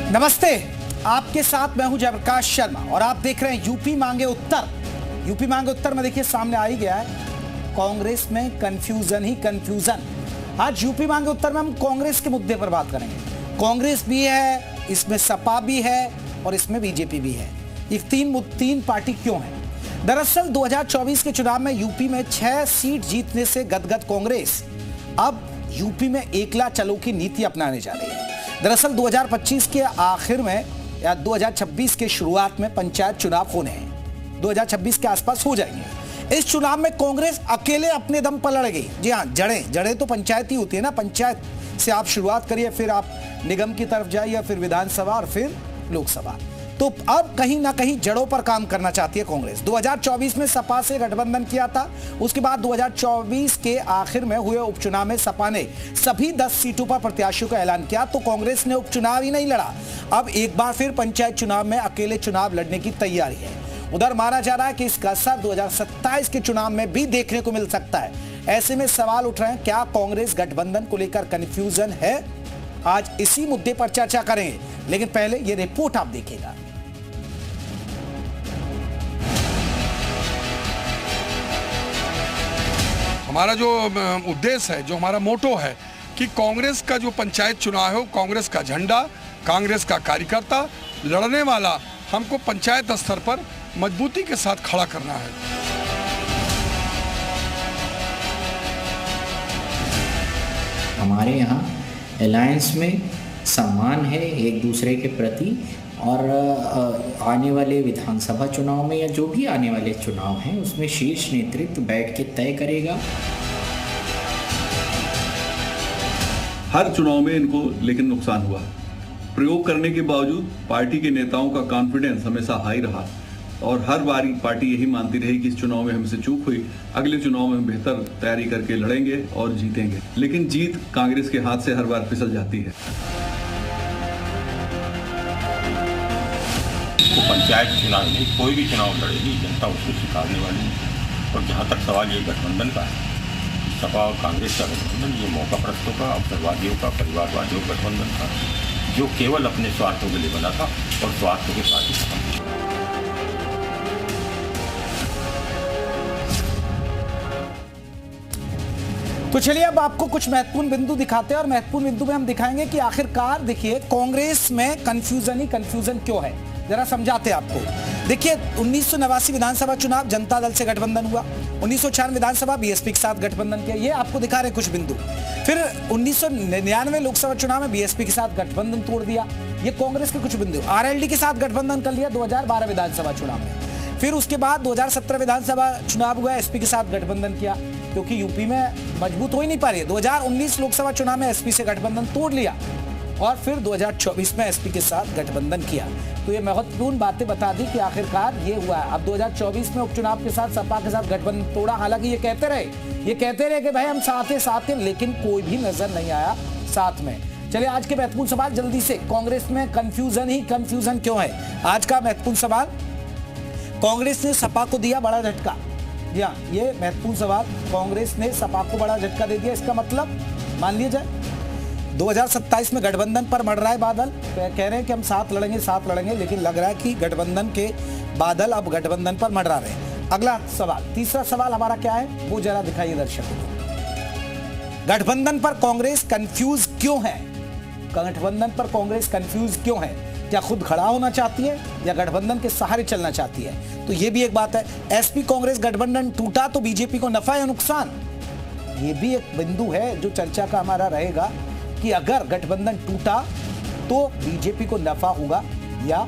नमस्ते, आपके साथ मैं हूं जयप्रकाश शर्मा और आप देख रहे हैं यूपी मांगे उत्तर। यूपी मांगे उत्तर में देखिए सामने आ ही गया है, कांग्रेस में कंफ्यूजन ही कंफ्यूजन। आज यूपी मांगे उत्तर में हम कांग्रेस के मुद्दे पर बात करेंगे। कांग्रेस भी है, इसमें सपा भी है और इसमें बीजेपी भी है। ये तीन पार्टी क्यों है? दरअसल 2024 के चुनाव में यूपी में 6 सीट जीतने से गदगद कांग्रेस अब यूपी में एकला चलो की नीति अपनाने जा रही है। दरअसल 2025 के आखिर में या 2026 के शुरुआत में पंचायत चुनाव होने हैं, 2026 के आसपास हो जाएंगे। इस चुनाव में कांग्रेस अकेले अपने दम पर लड़ेगी। जी हाँ, जड़ें तो पंचायत ही होती है ना। पंचायत से आप शुरुआत करिए, फिर आप निगम की तरफ जाइए, फिर विधानसभा और फिर लोकसभा। तो अब कहीं ना कहीं जड़ों पर काम करना चाहती है कांग्रेस। 2024 में सपा से गठबंधन किया था, उसके बाद 2024 के आखिर में हुए उपचुनाव में सपा ने सभी 10 सीटों पर प्रत्याशियों का ऐलान किया, तो कांग्रेस ने उपचुनाव ही नहीं लड़ा। अब एक बार फिर पंचायत चुनाव में अकेले चुनाव लड़ने की तैयारी है। उधर माना जा रहा है कि इसका असर 2027 के चुनाव में भी देखने को मिल सकता है। ऐसे में सवाल उठ रहे हैं, क्या कांग्रेस गठबंधन को लेकर कंफ्यूजन है? आज इसी मुद्दे पर चर्चा करेंगे, लेकिन पहले ये रिपोर्ट आप देखिएगा। हमारा जो उद्देश्य है, जो हमारा मोटो है कि कांग्रेस का जो पंचायत चुनाव है वो कांग्रेस का झंडा, कांग्रेस का कार्यकर्ता लड़ने वाला हमको पंचायत स्तर पर मजबूती के साथ खड़ा करना है। हमारे यहाँ अलायंस में सम्मान है एक दूसरे के प्रति, और आने वाले विधानसभा चुनाव में या जो भी आने वाले चुनाव हैं उसमें शीर्ष नेतृत्व बैठ के तय करेगा। हर चुनाव में इनको लेकिन नुकसान हुआ। प्रयोग करने के बावजूद पार्टी के नेताओं का कॉन्फिडेंस हमेशा हाई रहा और हर बारी पार्टी यही मानती रही कि इस चुनाव में हमसे चूक हुई, अगले चुनाव में हम बेहतर तैयारी करके लड़ेंगे और जीतेंगे। लेकिन जीत कांग्रेस के हाथ से हर बार फिसल जाती है। तो पंचायत चुनाव नहीं, कोई भी चुनाव लड़ेगी, जनता उसको स्वीकारने वाली है। और जहाँ तक सवाल ये गठबंधन का है, सपा और कांग्रेस का गठबंधन, ये मौका प्रस्तों का, अवसरवादियों का, परिवारवादियों का गठबंधन था, जो केवल अपने स्वार्थों के लिए बना था और स्वार्थों के साथ ही खत्म। तो चलिए अब आपको कुछ महत्वपूर्ण बिंदु दिखाते हैं और महत्वपूर्ण बिंदु में हम दिखाएंगे कि आखिरकार देखिए कांग्रेस में कंफ्यूजन ही कंफ्यूजन क्यों है। जरा समझाते हैं आपको। देखिए 1989 विधानसभा चुनाव जनता दल से गठबंधन हुआ, 1996 विधानसभा बीएसपी के साथ गठबंधन किया, ये आपको दिखा रहे कुछ बिंदु। फिर 1999 लोकसभा चुनाव में बीएसपी के साथ गठबंधन तोड़ दिया, ये कांग्रेस के कुछ बिंदु। आरएलडी के साथ गठबंधन कर लिया 2012 विधानसभा चुनाव में। फिर उसके बाद 2017 विधानसभा चुनाव हुआ, एसपी के साथ गठबंधन किया, क्योंकि यूपी में मजबूत हो ही नहीं पा रही है। 2019 लोकसभा चुनाव में एसपी से गठबंधन तोड़ लिया और फिर 2024 में एसपी के साथ गठबंधन किया। तो ये महत्वपूर्ण बातें बता दी कि आखिरकार ये हुआ है। अब 2024 में उपचुनाव के साथ सपा के साथ गठबंधन तोड़ा। हालांकि ये कहते रहे कि भाई हम साथ हैं, लेकिन कोई भी नजर नहीं आया साथ में। चलिए आज के महत्वपूर्ण सवाल जल्दी से, कांग्रेस में कंफ्यूजन ही कंफ्यूजन क्यों है? आज का महत्वपूर्ण सवाल, कांग्रेस ने सपा को दिया बड़ा झटका। जी हाँ, ये महत्वपूर्ण सवाल, कांग्रेस ने सपा को बड़ा झटका दे दिया। इसका मतलब मान लिया जाए 2027 में गठबंधन पर मर रहा है बादल। कह रहे हैं कि हम साथ लड़ेंगे, लेकिन लग रहा है कि गठबंधन के बादल अब गठबंधन पर मंडरा रहे हैं। अगला सवाल, तीसरा सवाल हमारा क्या है वो जरा दिखाइए दर्शकों को। गठबंधन पर कांग्रेस कंफ्यूज क्यों है? गठबंधन पर कांग्रेस कंफ्यूज क्यों है? क्या खुद खड़ा होना चाहती है या गठबंधन के सहारे चलना चाहती है? तो ये भी एक बात है। एसपी कांग्रेस गठबंधन टूटा तो बीजेपी को नफा या नुकसान? ये भी एक बिंदु है जो चर्चा का हमारा रहेगा कि अगर गठबंधन टूटा तो बीजेपी को नफा होगा या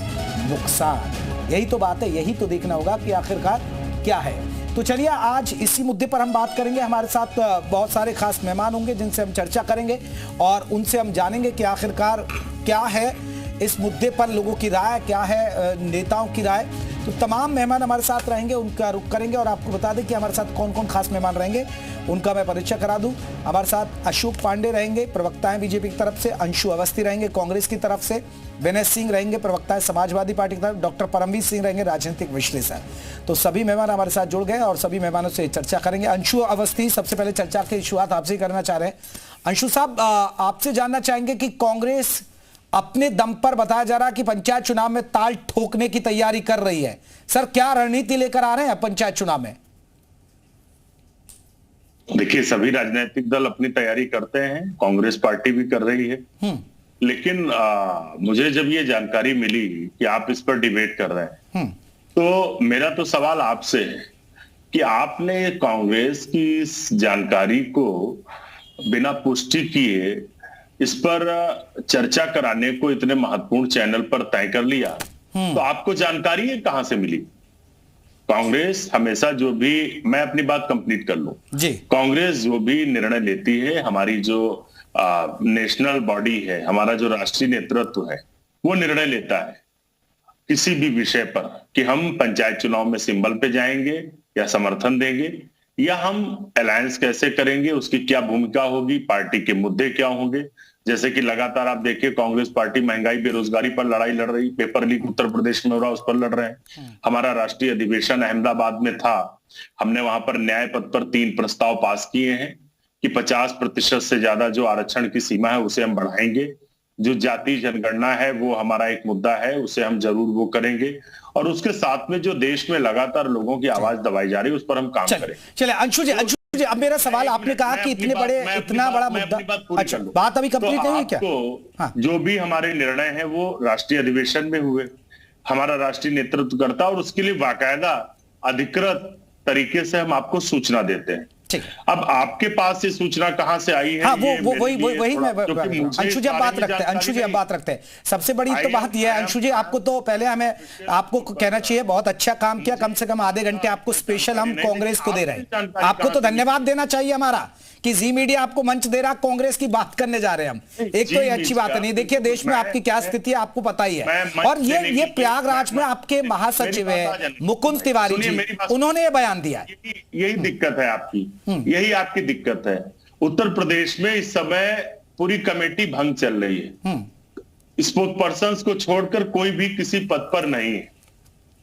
नुकसान। यही तो बात है, यही तो देखना होगा कि आखिरकार क्या है। तो चलिए आज इसी मुद्दे पर हम बात करेंगे। हमारे साथ बहुत सारे खास मेहमान होंगे जिनसे हम चर्चा करेंगे और उनसे हम जानेंगे कि आखिरकार क्या है इस मुद्दे पर लोगों की राय, क्या है नेताओं की राय। तो तमाम मेहमान हमारे साथ रहेंगे, उनका रुख करेंगे और आपको बता दें कि हमारे साथ कौन कौन खास मेहमान रहेंगे उनका मैं परिचय करा दूं। हमारे साथ अशोक पांडे रहेंगे, प्रवक्ता हैं बीजेपी की तरफ से, अंशु अवस्थी रहेंगे कांग्रेस की तरफ से, विनय सिंह रहेंगे, प्रवक्ता है समाजवादी पार्टी की तरफ, डॉक्टर परमवीर सिंह रहेंगे राजनीतिक विश्लेषक। तो सभी मेहमान हमारे साथ जुड़ गए और सभी मेहमानों से चर्चा करेंगे। अंशु अवस्थी, सबसे पहले चर्चा की शुरुआत आपसे ही करना चाह रहे हैं। अंशु साहब, आपसे जानना चाहेंगे कि कांग्रेस अपने दम पर बताया जा रहा है कि पंचायत चुनाव में ताल ठोकने की तैयारी कर रही है। सर, क्या रणनीति लेकर आ रहे हैं पंचायत चुनाव में? देखिए, सभी राजनीतिक दल अपनी तैयारी करते हैं, कांग्रेस पार्टी भी कर रही है। लेकिन मुझे जब ये जानकारी मिली कि आप इस पर डिबेट कर रहे हैं, तो मेरा तो सवाल आपसे है कि आपने कांग्रेस की इस जानकारी को बिना पुष्टि किए इस पर चर्चा कराने को इतने महत्वपूर्ण चैनल पर तय कर लिया, तो आपको जानकारी है कहां से मिली? कांग्रेस हमेशा जो भी, मैं अपनी बात कंप्लीट कर लूं जी, कांग्रेस जो भी निर्णय लेती है, हमारी जो नेशनल बॉडी है, हमारा जो राष्ट्रीय नेतृत्व है, वो निर्णय लेता है किसी भी विषय पर कि हम पंचायत चुनाव में सिंबल पे जाएंगे या समर्थन देंगे, या हम अलायंस कैसे करेंगे, उसकी क्या भूमिका होगी, पार्टी के मुद्दे क्या होंगे। जैसे कि लगातार आप देखिए, कांग्रेस पार्टी महंगाई बेरोजगारी पर लड़ाई लड़ रही, पेपर लीक उत्तर प्रदेश में हो रहा, उस पर लड़ रहे हैं। हमारा राष्ट्रीय अधिवेशन अहमदाबाद में था, हमने वहां पर न्याय पद पर 3 प्रस्ताव पास किए हैं कि 50% से ज्यादा जो आरक्षण की सीमा है उसे हम बढ़ाएंगे। जो जाति जनगणना है वो हमारा एक मुद्दा है, उसे हम जरूर वो करेंगे, और उसके साथ में जो देश में लगातार लोगों की आवाज दबाई जा रही है उस पर हम काम करें। चले अंशु जी, अब मेरा सवाल, आपने कहा कि इतने बड़े, इतना बड़ा मुद्दा, अच्छा बात अभी कंप्लीट नहीं हुई क्या? हाँ। जो भी हमारे निर्णय हैं वो राष्ट्रीय अधिवेशन में हुए, हमारा राष्ट्रीय नेतृत्व करता, और उसके लिए बाकायदा अधिकृत तरीके से हम आपको सूचना देते हैं। अब आपके पास ये सूचना कहां से आई है? हाँ, वही अंशु जी अब बात रखते हैं, अंशु जी अब बात रखते हैं। सबसे बड़ी तो बात यह है अंशु जी, आपको तो पहले हमें आपको कहना चाहिए बहुत अच्छा काम किया, कम से कम आधे घंटे आपको स्पेशल हम कांग्रेस को दे रहे हैं। आपको तो धन्यवाद देना चाहिए हमारा कि जी मीडिया आपको मंच दे रहा, कांग्रेस की बात करने जा रहे हैं हम। एक तो ये अच्छी बात है। नहीं, देखिए देश में आपकी क्या स्थिति है आपको पता ही है, और ये प्रयागराज में आपके महासचिव है मुकुंद तिवारी जी, उन्होंने ये बयान दिया है। यही दिक्कत है आपकी, यही आपकी दिक्कत है। उत्तर प्रदेश में इस समय पूरी कमेटी भंग चल रही है, स्पोक्स पर्सन को छोड़कर कोई भी किसी पद पर नहीं है,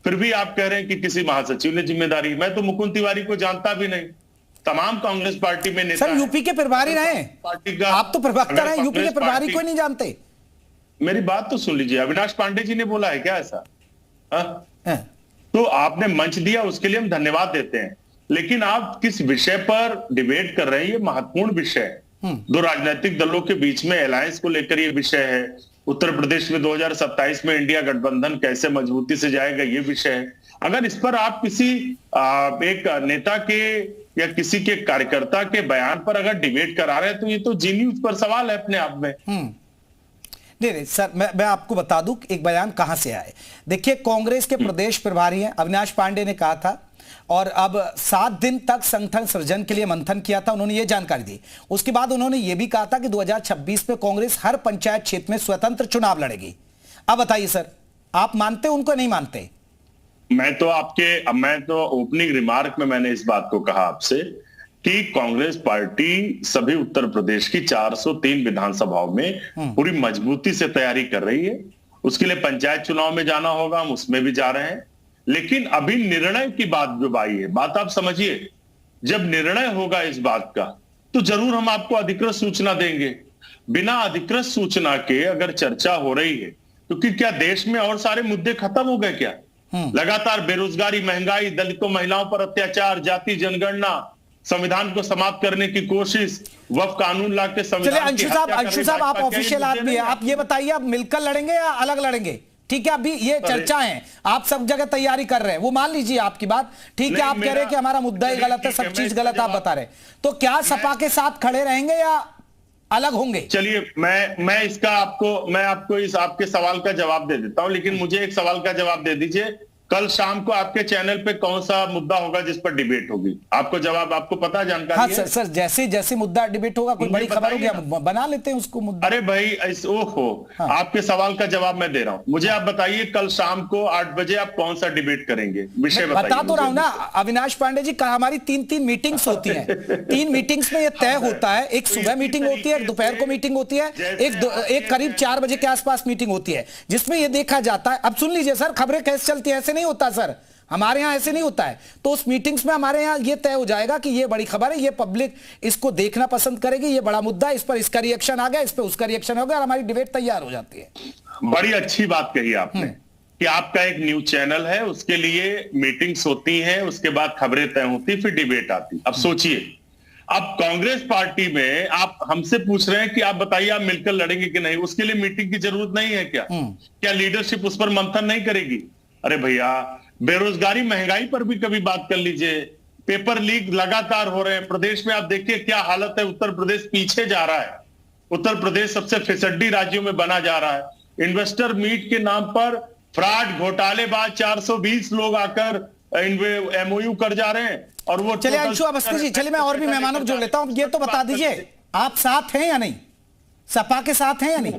फिर भी आप कह रहे हैं कि किसी महासचिव ने जिम्मेदारी। मैं तो मुकुंद तिवारी को जानता भी नहीं, तमाम कांग्रेस पार्टी में नेता, सर यूपी के प्रभारी रहे पार्टी का, आप तो प्रवक्ता रहे, यूपी के प्रभारी को नहीं जानते। मेरी बात तो सुन लीजिए, अविनाश पांडे जी ने बोला है क्या ऐसा? तो आपने मंच दिया, उसके लिए हम धन्यवाद देते हैं, लेकिन आप किस विषय पर डिबेट कर रहे हैं? ये महत्वपूर्ण विषय है, 2 राजनीतिक दलों के बीच में अलायंस को लेकर ये विषय है। उत्तर प्रदेश में 2027 में इंडिया गठबंधन कैसे मजबूती से जाएगा, ये विषय है। अगर इस पर आप किसी एक नेता के या किसी के कार्यकर्ता के बयान पर अगर डिबेट करा रहे हैं, तो ये तो जी न्यूज पर सवाल है अपने आप में। नहीं सर, मैं आपको बता दूं एक बयान कहां से आए। देखिए, कांग्रेस के प्रदेश प्रभारी हैं अविनाश पांडे ने कहा था, और अब 7 दिन तक संगठन सृजन के लिए मंथन किया था, उन्होंने ये जानकारी दी। उसके बाद उन्होंने ये भी कहा था कि 2026 में कांग्रेस हर पंचायत क्षेत्र में स्वतंत्र चुनाव लड़ेगी। अब बताइए सर, आप मानते उनको नहीं मानते? मैं तो ओपनिंग रिमार्क में मैंने इस बात को कहा आपसे कि कांग्रेस पार्टी सभी उत्तर प्रदेश की 403 विधानसभाओं में पूरी मजबूती से तैयारी कर रही है। उसके लिए पंचायत चुनाव में जाना होगा, हम उसमें भी जा रहे हैं। लेकिन अभी निर्णय की बात जो आई है, बात आप समझिए, जब निर्णय होगा इस बात का तो जरूर हम आपको अधिकृत सूचना देंगे। बिना अधिकृत सूचना के अगर चर्चा हो रही है तो क्या देश में और सारे मुद्दे खत्म हो गए क्या? लगातार बेरोजगारी, महंगाई, दलितों महिलाओं पर अत्याचार, जाति जनगणना, संविधान को समाप्त करने की कोशिश, वक्फ कानून ला के संविधान। अंशु साहब आप ऑफिशियल आदमी है, आप ये बताइए आप मिलकर लड़ेंगे या अलग लड़ेंगे? ठीक है, अभी ये चर्चा है, आप सब जगह तैयारी कर रहे हैं, वो मान लीजिए आपकी बात ठीक है, आप कह रहे हैं कि हमारा मुद्दा ही गलत है, सब चीज गलत आप बता रहे, तो क्या सपा के साथ खड़े रहेंगे या अलग होंगे? चलिए मैं आपको इस आपके सवाल का जवाब दे देता हूं, लेकिन मुझे एक सवाल का जवाब दे दीजिए, कल शाम को आपके चैनल पे कौन सा मुद्दा होगा जिस पर डिबेट होगी? आपको जवाब, आपको पता जानकारी हाँ, है? सर जैसे जैसे मुद्दा डिबेट होगा, कोई बड़ी खबर होगी, बना लेते हैं उसको मुद्दा। अरे भाई ओहो, हाँ। आपके सवाल का जवाब मैं दे रहा हूं, मुझे आप बताइए कल शाम को 8 बजे आप कौन सा डिबेट करेंगे? विषय बता तो रहा हूं ना अविनाश पांडे जी, हमारी 3 मीटिंग्स होती है, 3 मीटिंग्स में यह तय होता है, एक सुबह मीटिंग होती है, एक दोपहर को मीटिंग होती है, एक करीब 4 बजे के आसपास मीटिंग होती है, जिसमें यह देखा जाता है। अब सुन लीजिए सर, खबरें कैसे चलती है, ऐसे नहीं होता सर, हमारे यहाँ ऐसे नहीं होता है। तो उस मीटिंग्स में हमारे यहाँ ये तय हो जाएगा कि ये बड़ी खबर है, ये पब्लिक इसको देखना पसंद करेगी, ये बड़ा मुद्दा है, इस पर इसका रिएक्शन आ गया, इस पर उसका रिएक्शन हो गया और हमारी डिबेट तैयार हो जाती है। बड़ी अच्छी बात कही आपने कि आपका एक न्यूज चैनल है, उसके लिए मीटिंग्स होती हैं, उसके बाद खबरें तय होती, फिर डिबेट आती। अब सोचिए, अब कांग्रेस पार्टी में आप हमसे पूछ रहे हैं कि आप बताइए आप मिलकर लड़ेंगे कि नहीं, उसके लिए मीटिंग की जरूरत नहीं है क्या? क्या लीडरशिप उस पर मंथन नहीं करेगी? अरे भैया, बेरोजगारी महंगाई पर भी कभी बात कर लीजिए। पेपर लीक लगातार हो रहे हैं प्रदेश में, आप देखिए क्या हालत है। उत्तर प्रदेश पीछे जा रहा है, उत्तर प्रदेश सबसे फिसड्डी राज्यों में बना जा रहा है। इन्वेस्टर मीट के नाम पर फ्रॉड घोटालेबाज 420 लोग आकर एमओयू कर जा रहे हैं और वो। चलिए अंशु अवस्थी जी, चलिए मैं और भी मेहमानों को जोड़ लेता हूं। ये तो बता दीजिए, आप साथ हैं या नहीं, सपा के साथ हैं या नहीं?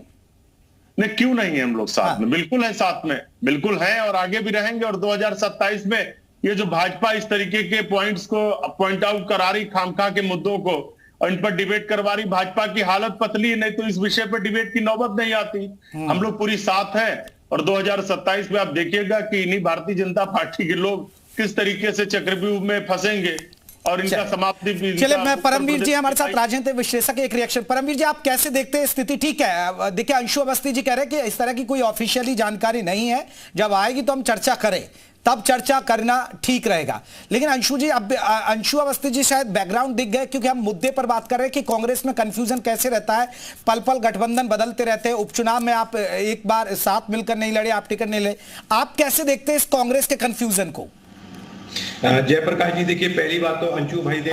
नहीं, क्यों नहीं है हम लोग साथ में, बिल्कुल है साथ में, बिल्कुल है और आगे भी रहेंगे। और 2027 में ये जो भाजपा इस तरीके के पॉइंट्स को पॉइंट आउट करा रही, खामखा के मुद्दों को, और इन पर डिबेट करवा रही, भाजपा की हालत पतली, नहीं तो इस विषय पर डिबेट की नौबत नहीं आती। हम लोग पूरी साथ हैं और 2027 में आप देखिएगा कि इन्हीं भारतीय जनता पार्टी के लोग किस तरीके से चक्रव्यूह में फंसेंगे और इनका समाप्ति भी। चलिए, मैं परमवीर जी हमारे साथ राजनीतिक विश्लेषक, एक रिएक्शन। परमवीर जी, आप कैसे देखते हैं स्थिति? ठीक है, देखिए अंशु अवस्थी जी कह रहे हैं कि इस तरह की कोई ऑफिशियली जानकारी नहीं है, जब आएगी तो हम चर्चा करें, तब चर्चा करना ठीक रहेगा। लेकिन अंशु जी, अब अंशु अवस्थी जी शायद बैकग्राउंड दिख गए, क्योंकि हम मुद्दे पर बात कर रहे हैं कि कांग्रेस में कंफ्यूजन कैसे रहता है, पल पल गठबंधन बदलते रहते हैं, उपचुनाव में आप एक बार साथ मिलकर नहीं लड़े, आप टिकट नहीं ले। आप कैसे देखते हैं इस कांग्रेस के कंफ्यूजन को? जयप्रकाश जी, देखिए पहली बात तो अंशु भाई ने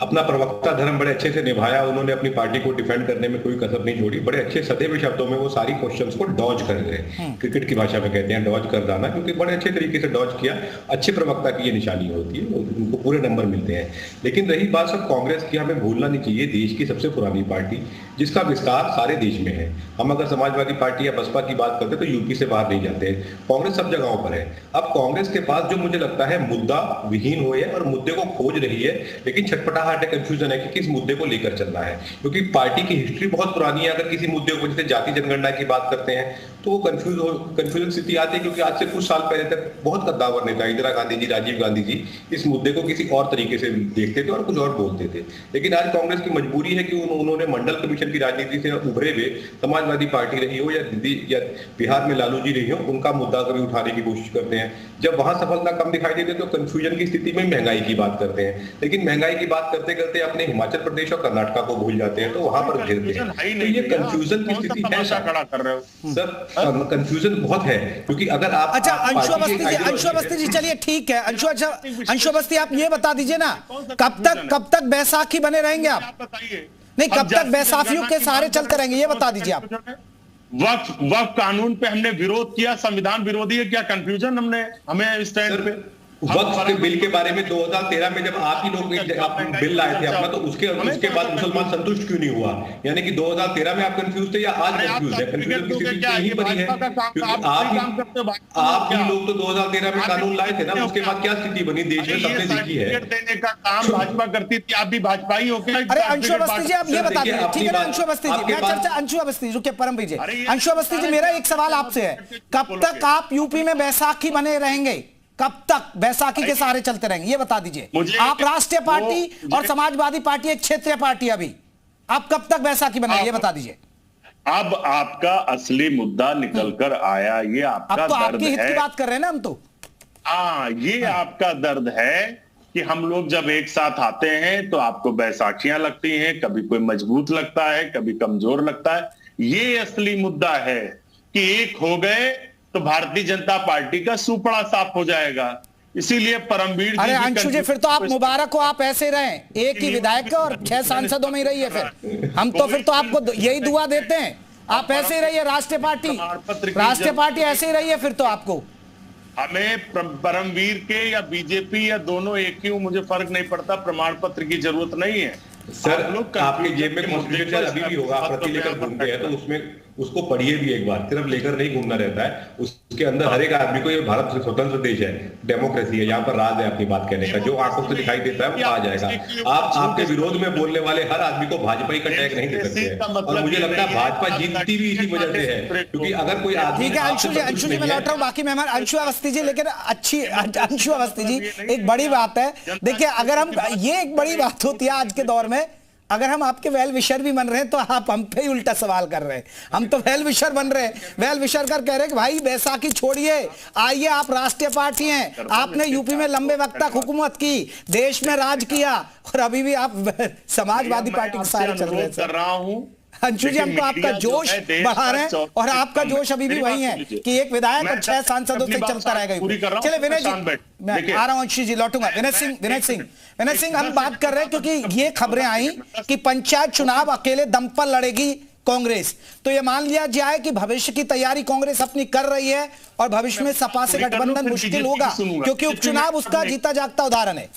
अपना प्रवक्ता धर्म बड़े अच्छे से निभाया। उन्होंने अपनी पार्टी को डिफेंड करने में कोई कसर नहीं छोड़ी, बड़े अच्छे सदे हुए शब्दों में वो सारी क्वेश्चंस को डॉज कर गए। क्रिकेट की भाषा में कहते हैं डॉज कर जाना, क्योंकि बड़े अच्छे तरीके से डॉज किया। अच्छे प्रवक्ता की ये निशानी होती है, उनको पूरे नंबर मिलते हैं। लेकिन रही बात सब कांग्रेस की, हमें भूलना नहीं चाहिए, देश की सबसे पुरानी पार्टी जिसका विस्तार सारे देश में है। हम अगर समाजवादी पार्टी या बसपा की बात करते तो यूपी से बाहर नहीं जाते, कांग्रेस सब जगहों पर है। अब कांग्रेस के पास जो मुझे लगता है मुद्दा विहीन हुए और मुद्दे को खोज रही है, लेकिन छटपटाहट है, कंफ्यूजन है कि किस मुद्दे को लेकर चलना है। क्योंकि पार्टी की हिस्ट्री बहुत पुरानी है। अगर किसी मुद्दे को, जैसे जाति जनगणना की बात करते हैं, तो वो कंफ्यूजन स्थिति आती है, क्योंकि आज से कुछ साल पहले तक बहुत कद्दावर नेता इंदिरा गांधी जी, राजीव गांधी जी इस मुद्दे को किसी और तरीके से देखते थे और कुछ और बोलते थे। लेकिन आज कांग्रेस की मजबूरी है कि उन्होंने मंडल कमीशन की राजनीति से उभरे हुए समाजवादी पार्टी रही हो या दिल्ली या बिहार में लालू जी रही हो, उनका मुद्दा कभी उठाने की कोशिश करते हैं। जब वहां सफलता कम दिखाई देती है तो कंफ्यूजन की स्थिति में महंगाई की बात करते हैं, लेकिन महंगाई की बात करते करते अपने हिमाचल प्रदेश और कर्नाटका को भूल जाते हैं, तो वहां पर घिरते हैं। तो ये कंफ्यूजन की स्थिति है सर, कंफ्यूजन बहुत है। क्योंकि अगर आप अच्छा अंशु अवस्थी जी, चलिए ठीक है अंशु अवस्थी, आप ये बता दीजिए ना, कब तक बैसाखी बने रहेंगे आप? बताइए नहीं, कब तक बैसाखियों के सहारे चलते रहेंगे, ये बता दीजिए आप। वक्फ कानून पे हमने विरोध किया, संविधान विरोधी है, क्या कंफ्यूजन हमें स्टैंड पे? वक्फ के बिल के बारे में 2013 में जब आप ही लोग बिल लाए थे अपना, तो उसके बाद मुसलमान संतुष्ट क्यों नहीं हुआ? यानी कि 2013 में आप कंफ्यूज थे या आज कंफ्यूज है? कंफ्यूजन की स्थिति यही बनी है, क्योंकि आप ही लोग तो 2013 में कानून लाए थे ना, उसके बाद क्या स्थिति बनी देश में, सबने देखी है। देने का काम भाजपा करती थी, आप भी भाजपा ही होके। अरे अंशु अवस्थी जी, आप ये बता दीजिए, ठीक है ना अंशु अवस्थी जी, मैं चर्चा अंशु अवस्थी रुके परमवीर जी। अंशु अवस्थी जी, मेरा एक सवाल आपसे है, कब तक आप यूपी में बैसाखी बने रहेंगे? कब तक बैसाखी के सहारे चलते रहेंगे, ये बता दीजिए। आप राष्ट्रीय पार्टी और समाजवादी पार्टी एक क्षेत्रीय पार्टी, अभी आप कब तक बैसाखी बनाए, ये बता दीजिए। अब आपका असली मुद्दा निकल कर आया, ये आपका अब तो दर्द आपके हित है। की बात कर रहे हैं ना हम तो। ये आपका दर्द है कि हम लोग जब एक साथ आते हैं तो आपको बैसाखियां लगती हैं, कभी कोई मजबूत लगता है, कभी कमजोर लगता है। ये असली मुद्दा है कि एक हो गए तो भारतीय जनता पार्टी का सुपड़ा साफ हो जाएगा। इसीलिए परमवीर जी, अरे अंशु जी, फिर तो आप मुबारक हो, आप ऐसे रहें, एक ही विधायक और 6 सांसदों में ही रहिए। फिर हम तो फिर तो आपको यही दुआ देते हैं, आप ऐसे ही रहिए, राष्ट्रीय पार्टी ऐसे ही रहिए फिर तो आपको। हमें परमवीर के या बीजेपी या दोनों एक ही, मुझे फर्क नहीं पड़ता, प्रमाण पत्र की जरूरत नहीं है। सर आपके जेब में कॉन्स्टिट्यूशन अभी भी होगा, आप प्रति लेकर घूमते हैं तो उसमें उसको पढ़िए भी एक बार, सिर्फ लेकर नहीं घूमना रहता है। उसके अंदर हर एक आदमी को, ये भारत स्वतंत्र देश है, डेमोक्रेसी है, यहाँ पर राज है अपनी बात कहने का, जो आंखों से दिखाई देता है वो आ जाएगा। आप आपके विरोध में बोलने वाले हर आदमी को भाजपा का टैग नहीं दे सकते हैं, और मुझे लगता है भाजपा जीतती भी इसी वजह से है, क्योंकि अगर कोई आदमी। ठीक है अंशु जी मैं लौट रहा हूँ, बाकी मेहमान अंशु अवस्थी जी, लेकिन अच्छी अंशु अवस्थी जी एक बड़ी बात है, देखिए अगर हम, ये एक बड़ी बात होती है आज के दौर में, अगर हम आपके वेल विशर भी बन रहे हैं तो आप हम पे ही उल्टा सवाल कर रहे हैं। हम तो वेल विशर बन रहे हैं, वेल विशर कर कह रहे हैं कि भाई बैसाखी छोड़िए, आइए आप राष्ट्रीय पार्टी हैं, आपने यूपी में लंबे वक्त तक हुकूमत की, देश में राज किया, और अभी भी आप समाजवादी पार्टी के सारे चल रहे हैं। अंशु जी हम तो आपका जोश बढ़ा रहे हैं, और आपका जोश अभी भी वही है कि एक विधायक और 6 सांसदों से चलता रहेगा। चले विनय जी मैं आ रहा हूं, अंशु जी लौटूंगा। विनय सिंह हम बात कर रहे हैं क्योंकि ये खबरें आई कि पंचायत चुनाव अकेले दम पर लड़ेगी कांग्रेस, तो ये मान लिया जाए कि भविष्य की तैयारी कांग्रेस अपनी कर रही है और भविष्य में सपा से गठबंधन मुश्किल होगा, क्योंकि उपचुनाव उसका जीता जागता उदाहरण है।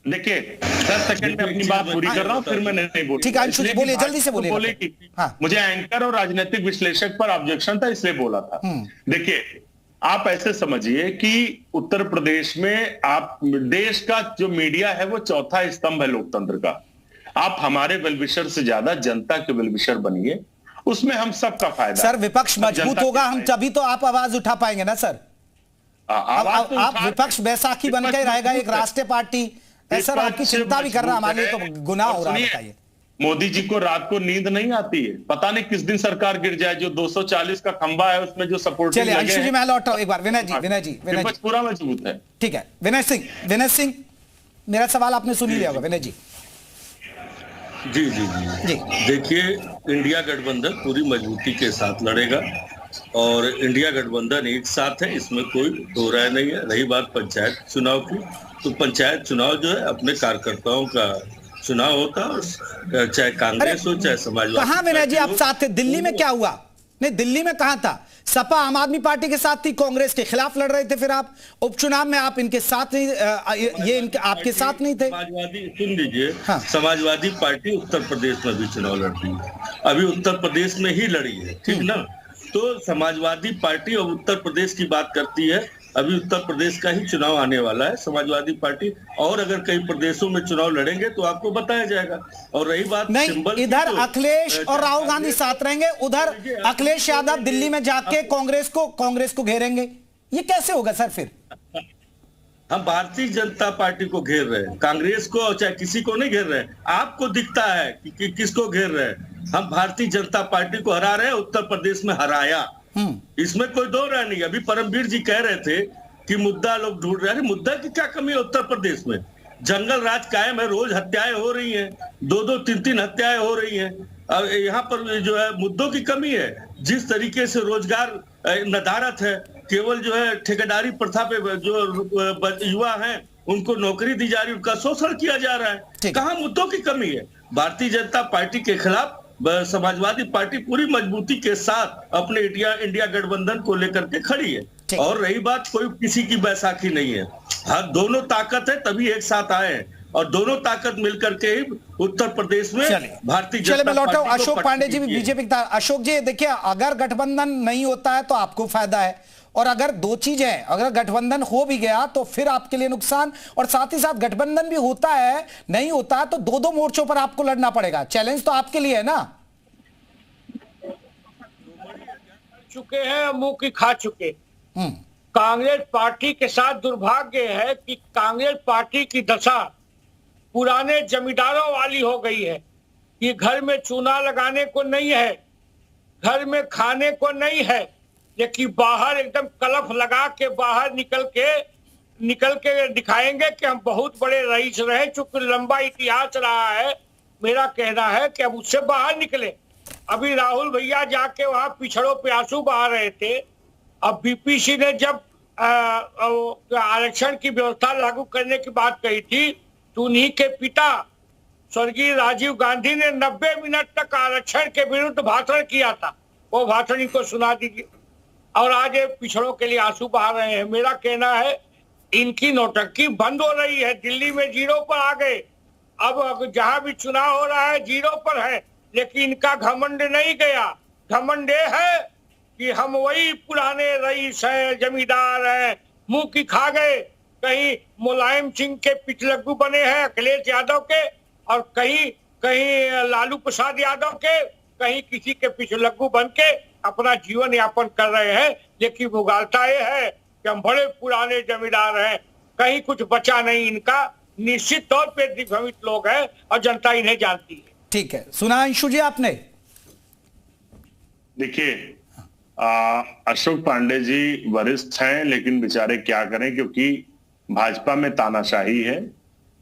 देखिए 10 सेकंड में अपनी बात पूरी कर रहा हूं, फिर मैं नहीं बोलूंगा। ठीक है अंशु जी बोलिए, जल्दी से बोलिए। हाँ। मुझे एंकर और राजनीतिक विश्लेषक पर ऑब्जेक्शन था, इसलिए बोला था। देखिए आप ऐसे समझिए कि उत्तर प्रदेश में आप, देश का जो मीडिया है वो चौथा स्तंभ है लोकतंत्र का। आप हमारे वेलविशर से ज्यादा जनता के वेलविशर बनिए, उसमें हम सबका फायदा। सर विपक्ष मजबूत होगा हम तभी तो आप आवाज उठा पाएंगे ना सर। आप विपक्ष बैसाखी बन के रहेगा एक राष्ट्रीय पार्टी, सर आपकी चिंता भी कर रहा, हमारे लिए तो गुनाह हो रहा है। बताइए मोदी जी को रात को नींद नहीं आती है, पता नहीं किस दिन सरकार गिर जाए, जो 240 का खंबा है उसमें जो सपोर्ट। चलिए अंशु जी मैं लौट रहा हूं एक बार। विनय जी पूरा मजबूत है। ठीक है विनय सिंह मेरा सवाल आपने सुन लिया होगा। विनय जी जी देखिए इंडिया गठबंधन पूरी मजबूती के साथ लड़ेगा, और इंडिया गठबंधन एक साथ है, इसमें कोई दो राय नहीं है। रही बात पंचायत चुनाव की, तो पंचायत चुनाव जो है अपने कार्यकर्ताओं का चुनाव होता है, चाहे कांग्रेस हो चाहे समाजवादी। कहां विनय जी आप साथ थे? दिल्ली में क्या हुआ? नहीं दिल्ली में कहां था? सपा आम आदमी पार्टी के साथ थी, कांग्रेस के खिलाफ लड़ रहे थे, फिर आप उपचुनाव में आप इनके साथ नहीं, ये इनके आपके साथ नहीं थे। समाजवादी सुन लीजिए, हाँ। समाजवादी पार्टी उत्तर प्रदेश में भी चुनाव लड़ती है, अभी उत्तर प्रदेश में ही लड़ी है, ठीक ना। तो समाजवादी पार्टी और उत्तर प्रदेश की बात करती है, अभी उत्तर प्रदेश का ही चुनाव आने वाला है समाजवादी पार्टी, और अगर कई प्रदेशों में चुनाव लड़ेंगे तो आपको बताया जाएगा। और रही बात नहीं, इधर तो, अखिलेश और राहुल गांधी साथ रहेंगे, उधर अखिलेश यादव दिल्ली में जाके कांग्रेस को घेरेंगे, ये कैसे होगा सर? फिर हम भारतीय जनता पार्टी को घेर रहे हैं, कांग्रेस को चाहे किसी को नहीं घेर रहे हैं। आपको दिखता है कि किसको घेर रहे हैं? हम भारतीय जनता पार्टी को हरा रहे हैं, उत्तर प्रदेश में हराया, इसमें कोई दो राय नहीं। अभी परमवीर जी कह रहे थे कि मुद्दा लोग ढूंढ रहे हैं, मुद्दा की क्या कमी है उत्तर प्रदेश में? जंगल राज कायम है, रोज हत्याएं हो रही हैं, 2-2, 3-3 हत्याएं हो रही हैं। अब यहाँ पर जो है मुद्दों की कमी है। जिस तरीके से रोजगार नदारत है, केवल जो है ठेकेदारी प्रथा पे जो युवा हैं उनको नौकरी दी जा रही है, उनका शोषण किया जा रहा है। कहाँ मुद्दों की कमी है? भारतीय जनता पार्टी के खिलाफ समाजवादी पार्टी पूरी मजबूती के साथ अपने इंडिया गठबंधन को लेकर के खड़ी है। और रही बात, कोई किसी की बैसाखी नहीं है, हर दोनों ताकत है तभी एक साथ आए हैं, और दोनों ताकत मिलकर के ही उत्तर प्रदेश में भारतीय जनता पार्टी। अशोक पांडे जी भी बीजेपी। अशोक जी देखिए, अगर गठबंधन नहीं होता है तो आपको फायदा है, और अगर दो चीजें, अगर गठबंधन हो भी गया तो फिर आपके लिए नुकसान, और साथ ही साथ गठबंधन भी होता है नहीं होता है तो 2-2 मोर्चों पर आपको लड़ना पड़ेगा। चैलेंज तो आपके लिए है ना। चुके हैं, मुंह की खा चुके। कांग्रेस पार्टी के साथ दुर्भाग्य है कि कांग्रेस पार्टी की दशा पुराने जमींदारों वाली हो गई है कि घर में चूना लगाने को नहीं है, घर में खाने को नहीं है, लेकिन बाहर एकदम कलफ लगा के बाहर निकल के दिखाएंगे कि हम बहुत बड़े रईस रहे। चूंकि लंबा इतिहास रहा है, मेरा कहना है कि अब उससे बाहर निकले। अभी राहुल भैया जाके वहां पिछड़ों पे आंसू बहा रहे थे। अब बीपीसी ने जब आरक्षण की व्यवस्था लागू करने की बात कही थी, तो उन्हीं के पिता स्वर्गीय राजीव गांधी ने 90 मिनट तक आरक्षण के विरुद्ध भाषण किया था। वो भाषण इनको सुना दीजिए। और आज ये पिछड़ों के लिए आंसू बहा रहे हैं। मेरा कहना है इनकी नौटंकी बंद हो रही है। दिल्ली में 0 पर आ गए, अब जहां भी चुनाव हो रहा है जीरो पर है, लेकिन इनका घमंड नहीं गया। घमंड है कि हम वही पुराने रईस हैं, जमींदार हैं, मुंह की खा गए। कहीं मुलायम सिंह के पिछलग्गू बने हैं अखिलेश यादव के, और कहीं कहीं लालू प्रसाद यादव के, कहीं किसी के पिछलग्गू बन के अपना जीवन यापन कर रहे हैं। लेकिन मुगालता ये है कि हम बड़े पुराने जमींदार हैं, कहीं कुछ बचा नहीं इनका। निश्चित तौर पे दिग्भ्रमित लोग हैं और जनता इन्हें जानती है। ठीक है, सुना अंशु जी आपने? देखिए, अशोक पांडे जी वरिष्ठ हैं, लेकिन बेचारे क्या करें, क्योंकि भाजपा में तानाशाही है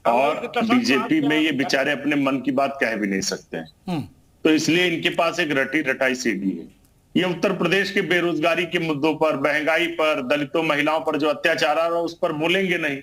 और बीजेपी में ये बेचारे अपने मन की बात कह भी नहीं सकते हैं। तो इसलिए इनके पास एक रटी रटाई सीढ़ी है। ये उत्तर प्रदेश के बेरोजगारी के मुद्दों पर, महंगाई पर, दलितों महिलाओं पर जो अत्याचार आ रहा है उस पर बोलेंगे नहीं।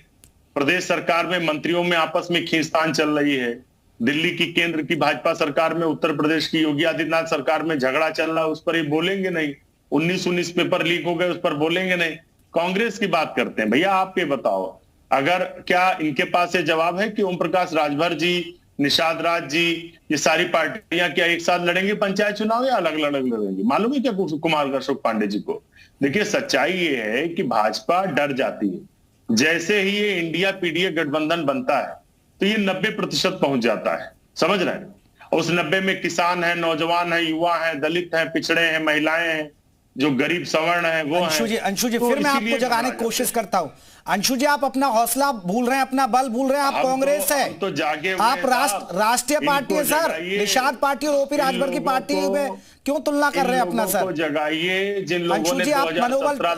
प्रदेश सरकार में मंत्रियों में आपस में खींचतान चल रही है। दिल्ली की केंद्र की भाजपा सरकार में उत्तर प्रदेश की योगी आदित्यनाथ सरकार में झगड़ा चल रहा है, उस पर ये बोलेंगे नहीं। 19 पेपर लीक हो गए, उस पर बोलेंगे नहीं। कांग्रेस की बात करते हैं। भैया आप ये बताओ, अगर क्या इनके पास ये जवाब है कि ओम प्रकाश राजभर जी, निषाद राज जी, ये सारी पार्टियां क्या एक साथ लड़ेंगे पंचायत चुनाव या अलग अलग लड़ेंगे? मालूम है क्या कुमार अशोक पांडे जी को? देखिए, सच्चाई ये है कि भाजपा डर जाती है। जैसे ही ये इंडिया पीडीए गठबंधन बनता है तो ये 90% पहुंच जाता है, समझ रहे हैं? उस 90 में किसान है, नौजवान है, युवा है, दलित है, पिछड़े हैं, महिलाएं हैं, जो गरीब सवर्ण है वो है। अंशु जी, फिर मैं आपको जगाने की कोशिश करता हूं। अंशु जी, आप अपना हौसला भूल रहे हैं, अपना बल भूल रहे हैं। आप कांग्रेस है, तो जागे आप राष्ट्रीय पार्टी है सर। निषाद पार्टी और ओपी राजभर की पार्टी में क्यों तुलना कर रहे हैं अपना सर? जगाइए जिन लोगों अंशु ने जी, आप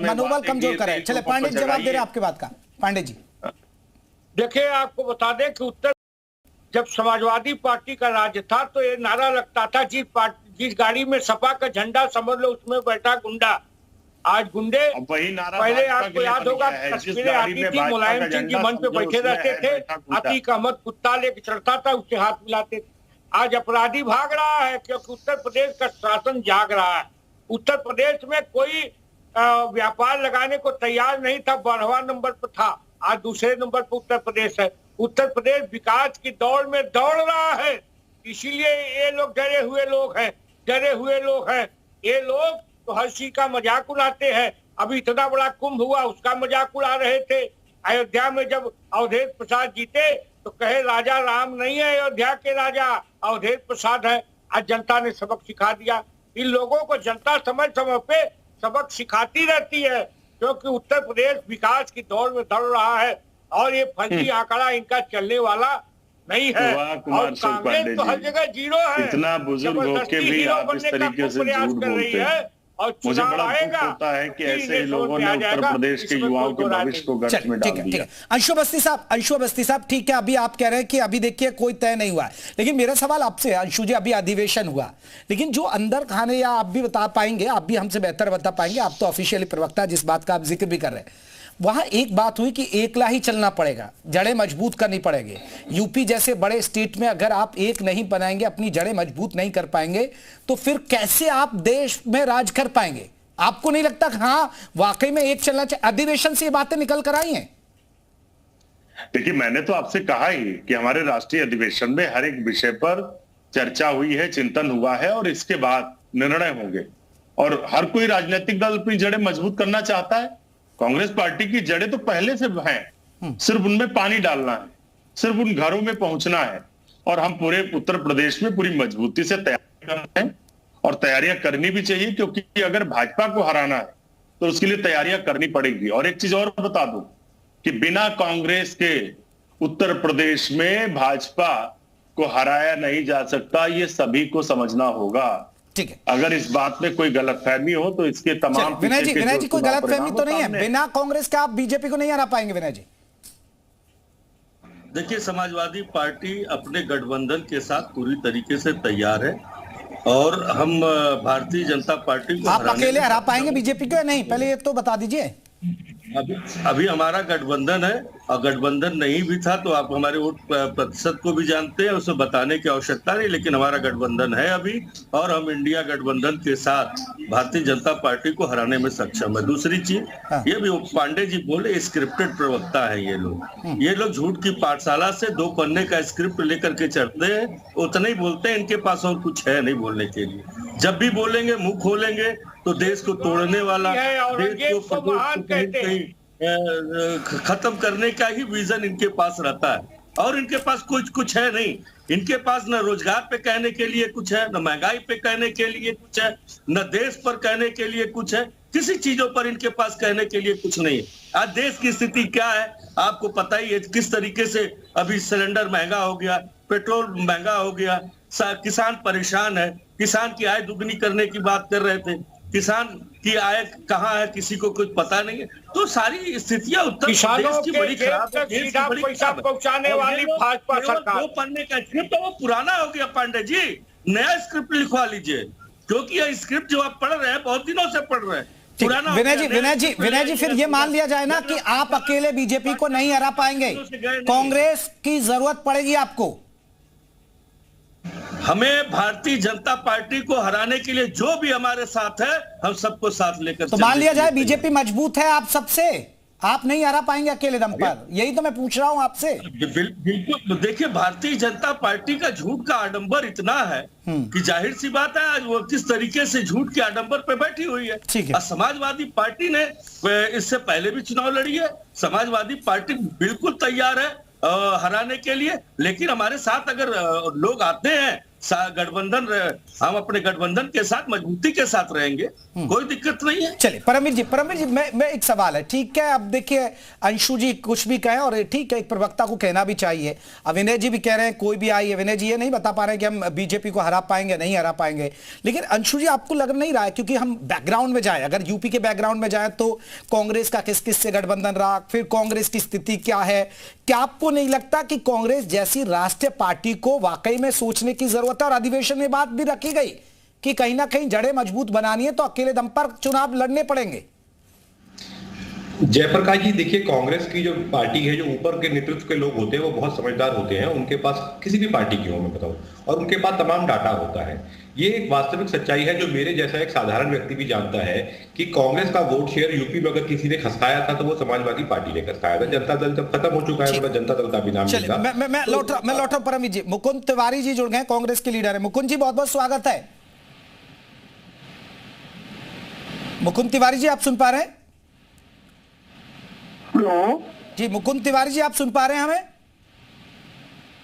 मनोबल कमजोर करें। चले पांडे जी जवाब दे रहे हैं आपकी बात का। पांडे जी देखिए, आपको बता दें कि उत्तर जब समाजवादी पार्टी का राज था तो ये नारा लगता था, जिस गाड़ी में सपा का झंडा समझ लो उसमें बैठा गुंडा। आज गुंडे, पहले आपको याद होगा तस्वीरें आती थी, मुलायम सिंह जी मन पे बैठे रहते थे, अतीक अहमद कुत्ता लेके चढ़ता था, उससे हाथ मिलाते थे। आज अपराधी भाग रहा है क्योंकि उत्तर प्रदेश का शासन जाग रहा है। उत्तर प्रदेश में कोई व्यापार लगाने को तैयार नहीं था, 12वां नंबर पर था, आज दूसरे नंबर पर उत्तर प्रदेश है। उत्तर प्रदेश विकास की दौड़ में दौड़ रहा है, इसीलिए ये लोग डरे हुए लोग हैं। ये लोग तो हर चीज का मजाक उड़ाते हैं। अभी इतना बड़ा कुंभ हुआ, उसका मजाक उड़ा रहे थे। अयोध्या में जब अवधेश प्रसाद जीते तो कहे राजा राम नहीं है, अयोध्या के राजा अवधेश प्रसाद है। आज जनता ने सबक सिखा दिया। इन लोगों को जनता समय समय पे सबक सिखाती रहती है, क्योंकि उत्तर प्रदेश विकास की दौड़ में दौड़ रहा है और ये फर्जी आंकड़ा इनका चलने वाला नहीं है। और कांग्रेस तो हर जगह जीरो है, इतना बुजुर्ग होके भी आप इस तरीके से झूठ बोलते हैं। मुझे बड़ा दुख होता है कि ऐसे लोगों ने उत्तर प्रदेश के युवाओं के भविष्य को गर्त में डाल दिया। अंशु अवस्थी साहब, ठीक है, अभी आप कह रहे हैं कि अभी देखिए कोई तय नहीं हुआ है, लेकिन मेरा सवाल आपसे, अंशु जी, अभी अधिवेशन हुआ, लेकिन जो अंदर खाने, या आप भी बता पाएंगे, आप भी हमसे बेहतर बता पाएंगे, आप तो ऑफिशियली प्रवक्ता, जिस बात का आप जिक्र भी कर रहे हैं, वहां एक बात हुई कि एकला ही चलना पड़ेगा, जड़ें मजबूत करनी पड़ेगी। यूपी जैसे बड़े स्टेट में अगर आप एक नहीं बनाएंगे, अपनी जड़ें मजबूत नहीं कर पाएंगे, तो फिर कैसे आप देश में राज कर पाएंगे? आपको नहीं लगता कि हाँ वाकई में एक चलना चाहिए? अधिवेशन से ये बातें निकल कर आई हैं। देखिए, मैंने तो आपसे कहा ही कि हमारे राष्ट्रीय अधिवेशन में हर एक विषय पर चर्चा हुई है, चिंतन हुआ है और इसके बाद निर्णय होंगे। और हर कोई राजनीतिक दल अपनी जड़ें मजबूत करना चाहता है। कांग्रेस पार्टी की जड़ें तो पहले से हैं, सिर्फ उनमें पानी डालना है, सिर्फ उन घरों में पहुंचना है। और हम पूरे उत्तर प्रदेश में पूरी मजबूती से तैयारी कर रहे हैं और तैयारियां करनी भी चाहिए, क्योंकि अगर भाजपा को हराना है तो उसके लिए तैयारियां करनी पड़ेगी। और एक चीज और बता दूं कि बिना कांग्रेस के उत्तर प्रदेश में भाजपा को हराया नहीं जा सकता, ये सभी को समझना होगा। ठीक है, अगर इस बात में कोई गलतफहमी हो तो इसके तमाम विनय जी कोई गलतफहमी तो नहीं है? बिना कांग्रेस के आप बीजेपी को नहीं हरा पाएंगे विनय जी? देखिए, समाजवादी पार्टी अपने गठबंधन के साथ पूरी तरीके से तैयार है और हम भारतीय जनता पार्टी को आप अकेले हरा पाएंगे बीजेपी को या नहीं? पहले ये तो बता दीजिए। अभी हमारा गठबंधन है, और गठबंधन नहीं भी था तो आप हमारे वोट प्रतिशत को भी जानते हैं, उसे बताने की आवश्यकता नहीं, लेकिन हमारा गठबंधन है अभी, और हम इंडिया गठबंधन के साथ भारतीय जनता पार्टी को हराने में सक्षम है। दूसरी चीज ये भी पांडे जी बोले, स्क्रिप्टेड प्रवक्ता है ये लोग झूठ की पाठशाला से 2 पन्ने का स्क्रिप्ट लेकर के चढ़ते हैं, उतना ही बोलते हैं, इनके पास और कुछ है नहीं बोलने के लिए। जब भी बोलेंगे, मुंह खोलेंगे तो देश को तोड़ने वाला, देश को खत्म करने का ही विजन इनके पास रहता है, और इनके पास कुछ है नहीं। इनके पास न रोजगार पे कहने के लिए कुछ है, न महंगाई पे कहने के लिए कुछ है, न देश पर कहने के लिए कुछ है, किसी चीजों पर इनके पास कहने के लिए कुछ नहीं है। आज देश की स्थिति क्या है आपको पता ही है, किस तरीके से अभी सिलेंडर महंगा हो गया, पेट्रोल महंगा हो गया, किसान परेशान है, किसान की आय दुगनी करने की बात कर रहे थे, किसान की आय कहाँ है किसी को कुछ पता नहीं है। तो सारी स्थितियां उत्तर प्रदेश की बड़ी खराब है, सीधा पैसा पहुंचाने वाली भाजपा सरकार। 2 पन्ने का स्क्रिप्ट वो पुराना हो गया पांडे जी, नया स्क्रिप्ट लिखवा लीजिए, क्योंकि ये स्क्रिप्ट जो आप पढ़ रहे हैं बहुत दिनों से पढ़ रहे हैं। विनय जी फिर ये मान लिया जाए ना कि आप अकेले बीजेपी को नहीं हरा पाएंगे, कांग्रेस की जरूरत पड़ेगी आपको। हमें भारतीय जनता पार्टी को हराने के लिए जो भी हमारे साथ है, हम सबको साथ लेकर तो मान लिया जाए बीजेपी मजबूत है आप सबसे, आप नहीं हरा पाएंगे अकेले दम पर, यही तो मैं पूछ रहा हूं आपसे। बिल्कुल देखिए, भारतीय जनता पार्टी का झूठ का आडंबर इतना है कि जाहिर सी बात है आज वो किस तरीके से झूठ के आडंबर पे बैठी हुई है। और समाजवादी पार्टी ने इससे पहले भी चुनाव लड़ी है, समाजवादी पार्टी बिल्कुल तैयार है हराने के लिए, लेकिन हमारे साथ अगर लोग आते हैं गठबंधन, हम अपने गठबंधन के साथ मजबूती के साथ रहेंगे, कोई दिक्कत नहीं है। चलिए परमवीर जी मैं एक सवाल है, ठीक है, अब देखिए अंशु जी कुछ भी कहें और ठीक है, एक प्रवक्ता को कहना भी चाहिए। अब विनय जी भी कह रहे हैं कोई भी आई है, विनय जी ये नहीं बता पा रहे हैं कि हम बीजेपी को हरा पाएंगे नहीं हरा पाएंगे, लेकिन अंशु जी आपको लग नहीं रहा है, क्योंकि हम बैकग्राउंड में जाए, अगर यूपी के बैकग्राउंड में जाए तो कांग्रेस का किस किस से गठबंधन रहा, फिर कांग्रेस की स्थिति क्या है, क्या आपको नहीं लगता कि कांग्रेस जैसी राष्ट्रीय पार्टी को वाकई में सोचने की जरूरत है? और अधिवेशन में बात भी रखी गई कि कहीं ना कहीं जड़ें मजबूत बनानी है तो अकेले दम पर चुनाव लड़ने पड़ेंगे। जयप्रकाश जी देखिए, कांग्रेस की जो पार्टी है, जो ऊपर के नेतृत्व के लोग होते हैं वो बहुत समझदार होते हैं, उनके पास किसी भी पार्टी की हो मैं बताऊं, और उनके पास तमाम डाटा होता है। ये एक वास्तविक सच्चाई है जो मेरे जैसा एक साधारण व्यक्ति भी जानता है कि कांग्रेस का वोट शेयर यूपी में अगर किसी ने खसकाया था तो वो समाजवादी पार्टी ने खसकाया था। जनता दल जब खत्म हो चुका है, जनता दल का भी नाम नहीं था। मैं लौट रहा हूं परमवीर जी, मुकुंद तिवारी जी जुड़ गए, कांग्रेस के लीडर है। मुकुंद जी बहुत बहुत स्वागत है। मुकुंद तिवारी जी आप सुन पा रहे हैं? हेलो जी मुकुंद तिवारी जी आप सुन पा रहे हैं हमें?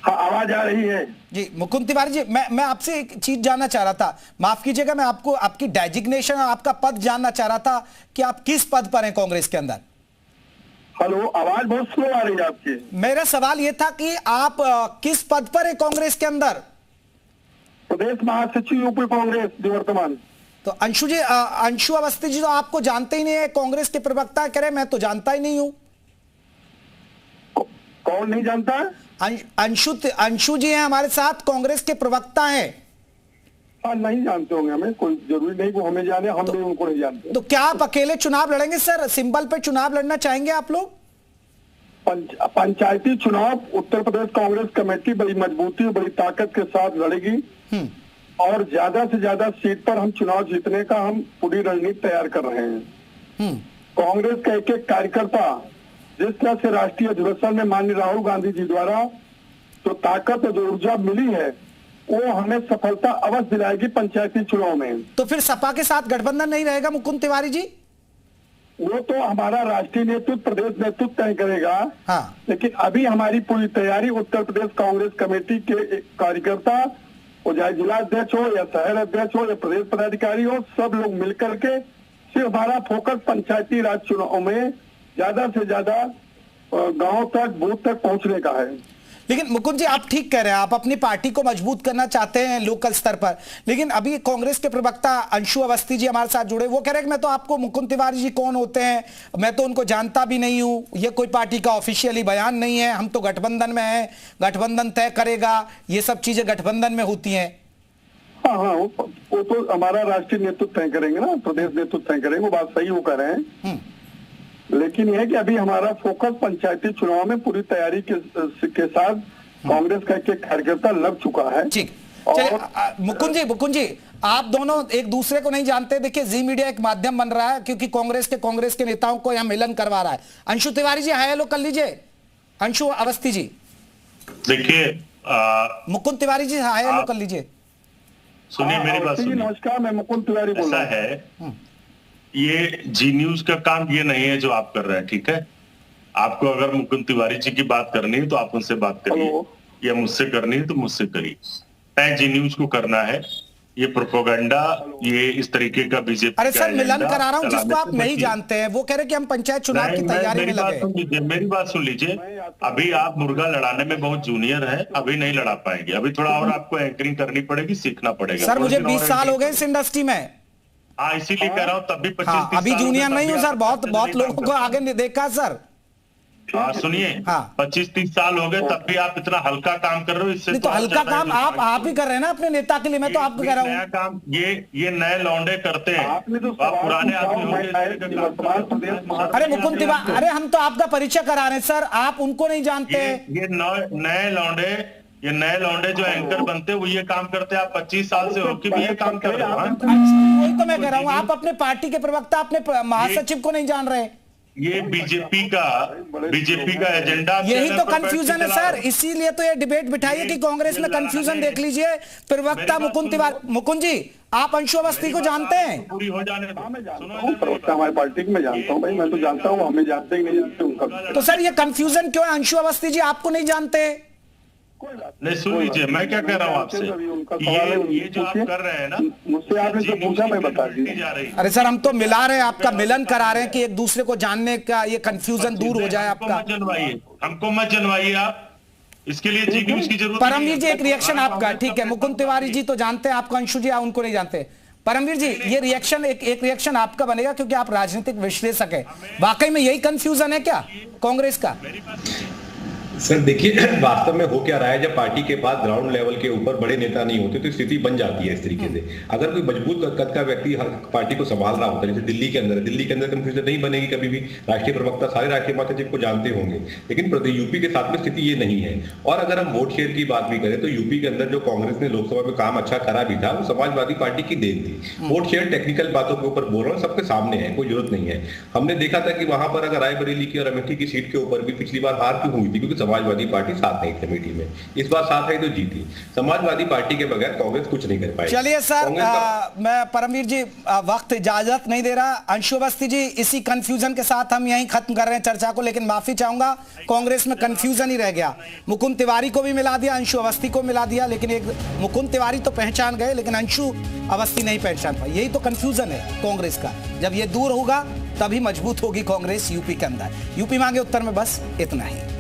हाँ, आवाज आ रही है जी। मुकुंद तिवारी जी मैं आपसे एक चीज जानना चाह रहा था, माफ कीजिएगा, मैं आपको आपकी डेजिग्नेशन और आपका पद जानना चाह रहा था कि आप किस पद पर हैं कांग्रेस के अंदर। हेलो, आवाज बहुत स्लो आ रही है आपकी। मेरा सवाल यह था कि आप किस पद पर हैं कांग्रेस के अंदर? प्रदेश महासचिव यूपी कांग्रेस निवर्तमान। तो अंशु जी, अंशु अवस्थी जी तो आपको जानते ही नहीं है, कांग्रेस के प्रवक्ता कह रहे मैं तो जानता ही नहीं हूं। कौन नहीं जानता है? अंशु जी हैं हमारे साथ, कांग्रेस के प्रवक्ता हैं। नहीं जानते होंगे, हमें कोई जरूरी नहीं वो हमें जाने, हम भी उनको नहीं जानते। तो क्या आप अकेले चुनाव लड़ेंगे सर? सिंबल पे चुनाव लड़ना चाहेंगे आप लोग? पंचायती चुनाव उत्तर प्रदेश कांग्रेस कमेटी बड़ी मजबूती और बड़ी ताकत के साथ लड़ेगी, और ज्यादा से ज्यादा सीट पर हम चुनाव जीतने का हम पूरी रणनीति तैयार कर रहे हैं। कांग्रेस का एक एक कार्यकर्ता, जिस तरह से राष्ट्रीय अधिवेशन में माननीय राहुल गांधी जी द्वारा जो ताकत और जो ऊर्जा मिली है, वो हमें सफलता अवश्य दिलाएगी पंचायती चुनाव में। तो फिर सपा के साथ गठबंधन नहीं रहेगा मुकुंद तिवारी जी? वो तो हमारा राष्ट्रीय नेतृत्व, प्रदेश नेतृत्व तय करेगा। हाँ। लेकिन अभी हमारी पूरी तैयारी, उत्तर प्रदेश कांग्रेस कमेटी के कार्यकर्ता, वो चाहे जिला अध्यक्ष हो या शहर अध्यक्ष हो या प्रदेश पदाधिकारी हो, सब लोग मिलकर के सिर्फ हमारा फोकस पंचायती राज चुनाव में ज्यादा से ज्यादा गांव तक, बूथ तक पहुंचने का है। लेकिन मुकुंद जी आप ठीक कह रहे हैं, आप अपनी पार्टी को मजबूत करना चाहते हैं लोकल स्तर पर, लेकिन अभी कांग्रेस के प्रवक्ता अंशु अवस्थी जी हमारे साथ जुड़े, वो कह रहे हैं कि मैं तो आपको, मुकुंद तिवारी जी कौन होते हैं, मैं तो उनको जानता भी नहीं हूं, ये कोई पार्टी का ऑफिशियली बयान नहीं है, हम तो गठबंधन में हैं, गठबंधन तय करेगा, ये सब चीजें गठबंधन में होती हैं। हाँ, वो तो हमारा राष्ट्रीय नेतृत्व तय करेंगे ना, प्रदेश नेतृत्व तय करेंगे, वो बात सही वो कह रहे हैं। लेकिन यह है कि अभी हमारा फोकस पंचायती चुनाव में पूरी तैयारी के साथ कांग्रेस का एक कार्यकर्ता लग चुका है। ठीक, चलिए मुकुंद जी आप दोनों एक दूसरे को नहीं जानते। देखिए जी मीडिया एक माध्यम बन रहा है क्योंकि कांग्रेस के नेताओं को यहाँ मिलन करवा रहा है। अंशु तिवारी जी हाय हेलो कर लीजिए। अंशु अवस्थी जी देखिए, मुकुंद तिवारी जी हाय हेलो कर लीजिए। सुनिए मेरी बात सुनिए। नमस्कार, मैं मुकुंद तिवारी बोल रहा हूं। ऐसा है, ये जी न्यूज का काम ये नहीं है जो आप कर रहे हैं, ठीक है। आपको अगर मुकुंद तिवारी जी की बात करनी है तो आप उनसे बात करिए, या मुझसे करनी है तो मुझसे करिए। तय जी न्यूज को करना है। ये प्रोपोगंडा, ये इस तरीके का बीजेपी। अरे सर मिलन करा रहा हूं जिसको आप नहीं जानते हैं, वो कह रहे कि हम पंचायत चुनाव की तैयारी में लगे। मेरी बात सुन लीजिए। अभी आप मुर्गा लड़ाने में बहुत जूनियर है, अभी नहीं लड़ा पाएंगे। अभी थोड़ा और आपको एंकरिंग करनी पड़ेगी, सीखना पड़ेगा। सर मुझे 20 साल हो गए इस इंडस्ट्री में। हाँ इसीलिए कह रहा हूँ, तब भी 25 अभी जूनियर नहीं हूँ सर, बहुत लोगों को आगे देखा सर। हाँ सुनिए, 25-30 साल हो गए तब भी आप इतना हल्का काम कर रहे हो। इससे तो हल्का काम आप ही कर रहे हैं ना अपने नेता के लिए। मैं तो आपको कह रहा हूँ नया काम ये नए लौंडे करते हैं। आप पुराने आदमी होंगे। अरे मुकुंद तिवारी, अरे हम तो आपका परिचय करा रहे हैं सर, आप उनको नहीं जानते। ये नए लौंडे जो एंकर बनते हैं वो ये काम करते हैं। आप 25 साल से होके भी ये काम कर रहे हो। वही तो मैं कह रहा हूँ, आप अपने पार्टी के प्रवक्ता, अपने महासचिव को नहीं जान रहे। ये बीजेपी का एजेंडा। यही तो कंफ्यूजन है सर, इसीलिए तो ये डिबेट बिठाइए कि कांग्रेस में कंफ्यूजन देख लीजिए। प्रवक्ता मुकुंद तिवारी, मुकुंद जी आप अंशु अवस्थी को जानते हैं? पूरी हो जाने दो। प्रवक्ता हमारी पार्टी में जानता हूँ भाई, मैं तो जानता हूँ, हमें जानते ही नहीं जानते उनका। तो सर ये कंफ्यूजन क्यों है? अंशु अवस्थी जी आपको नहीं जानते? नहीं सुन लीजिए, मैं क्या कह रहा हूँ आपसे, ये जो आप कर रहे हैं ना, मुझसे आपने जो पूछा मैं बता दिया। अरे सर हम तो मिला रहे हैं, आपका मिलन करा रहे हैं कि एक दूसरे को जानने का ये कंफ्यूजन दूर हो जाए आपका। हमको मत जनवाइए आप, इसके लिए जी न्यूज की जरूरत। परमवीर जी एक रिएक्शन आपका, ठीक है। मुकुंद तिवारी जी तो जानते हैं आपको, अंशु जी उनको नहीं जानते। परमवीर जी ये रिएक्शन एक रिएक्शन आपका बनेगा क्योंकि आप राजनीतिक विश्लेषक है। वाकई में यही कंफ्यूजन है क्या कांग्रेस का? सर देखिए वास्तव में हो क्या रहा है, जब पार्टी के पास ग्राउंड लेवल के ऊपर बड़े नेता नहीं होते तो स्थिति बन जाती है इस तरीके से। अगर कोई मजबूत कद का व्यक्ति पार्टी को संभाल रहा होता है, जैसे दिल्ली के अंदर कंफ्यूजन नहीं बनेगी कभी भी। राष्ट्रीय प्रवक्ता सारे राष्ट्रीय महासचिव को जानते होंगे, लेकिन यूपी के साथ में स्थिति ये नहीं है। और अगर हम वोट शेयर की बात भी करें तो यूपी के अंदर जो कांग्रेस ने लोकसभा में काम अच्छा करा भी था वो समाजवादी पार्टी की देन थी। वोट शेयर टेक्निकल बातों के ऊपर बोल रहा हूँ, सबके सामने है, कोई जरूरत नहीं है। हमने देखा था कि वहां पर अगर रायबरेली की और अमेठी की सीट के ऊपर भी पिछली बार हार क्यों हुई थी, क्योंकि समाजवादी पार्टी साथ नहीं कमेटी में। इस बार साथ है तो जीती। समाजवादी पार्टी के बगैर कांग्रेस कुछ नहीं कर पाएगी। चलिए सर मैं परमवीर जी वक्त इजाजत नहीं दे रहा। अंशु अवस्थी जी इसी कंफ्यूजन के साथ हम यहीं खत्म कर रहे हैं चर्चा को, लेकिन माफी चाहूंगा कांग्रेस में कंफ्यूजन ही रह गया। मुकुंद तिवारी को भी मिला दिया, अंशु अवस्थी को मिला दिया, लेकिन एक मुकुंद तिवारी तो पहचान गए लेकिन अंशु अवस्थी नहीं पहचान पाई। यही तो कंफ्यूजन है कांग्रेस का। जब ये दूर होगा तभी मजबूत होगी कांग्रेस यूपी के अंदर। यूपी मांगे उत्तर में बस इतना ही।